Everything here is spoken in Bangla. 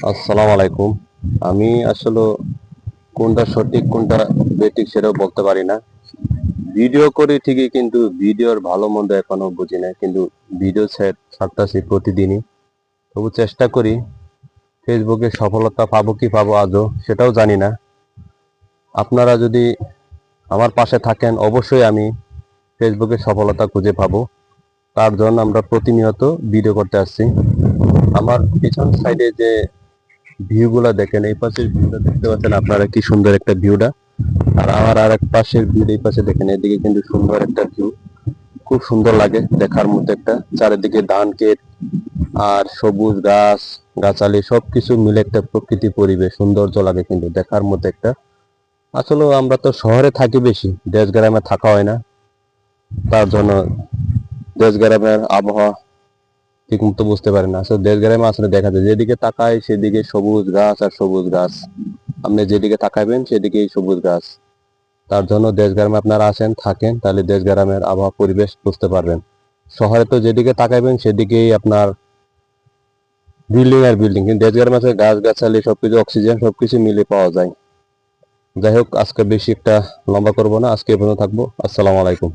আসসালামু আলাইকুম। আমি আসলে কোনটা সঠিক কোনটা বেঠিক সেটাও বলতে পারি না। ভিডিও করি ঠিকই, কিন্তু ভিডিওর ভালো মন্দ এখনো বুঝি না, কিন্তু ভিডিও ছাড়তাছি প্রতিদিনই। তবু চেষ্টা করি। ফেসবুকে সফলতা পাবো কি পাবো আজও সেটাও জানি না। আপনারা যদি আমার পাশে থাকেন অবশ্যই আমি ফেসবুকে সফলতা খুঁজে পাবো। তার জন্য আমরা প্রতিনিয়ত ভিডিও করতে আসছি। আমার পিছন সাইডে যে ভিউগুলা দেখেন, এই পাশের ভিউটা দেখতে পাচ্ছেন আপনারা, কি সুন্দর একটা ভিউটা। আর আমার আর এক পাশের ভিউ, এই পাশে দেখেন, এদিকে কিন্তু সুন্দর একটা ভিউ। খুব সুন্দর লাগে দেখার মতো একটা, চারিদিকে ধান ক্ষেত আর সবুজ গাছ গাছালি সবকিছু মিলে একটা প্রকৃতি পরিবেশ, সৌন্দর্য লাগে কিন্তু দেখার মতো একটা। আসলে আমরা তো শহরে থাকি বেশি, দেশ গ্রামে থাকা হয় না। তার জন্য দেশ গ্রামের আবহাওয়া ঠিক মতো বুঝতে পারি না। আসলে দেশ গ্রামে আসলে দেখা যায় যেদিকে তাকায় সেদিকে সবুজ গাছ আর সবুজ গাছ। আপনি যেদিকে তাকাবেন সেদিকেই সবুজ গাছ। তার জন্য দেশ গ্রামে আপনারা আসেন, থাকেন, তাহলে দেশ গ্রামের আবহাওয়া পরিবেশ বুঝতে পারবেন। শহরে তো যেদিকে তাকাবেন সেদিকেই আপনার বিল্ডিং আর বিল্ডিং, কিন্তু দেশ গ্রামে আছে গাছ গাছালি সবকিছু, অক্সিজেন সবকিছু মিলে পাওয়া যায়। যাই হোক, আজকে বেশি একটা লম্বা করবো না, আজকে এ পর্যন্ত থাকবো। আসসালামু আলাইকুম।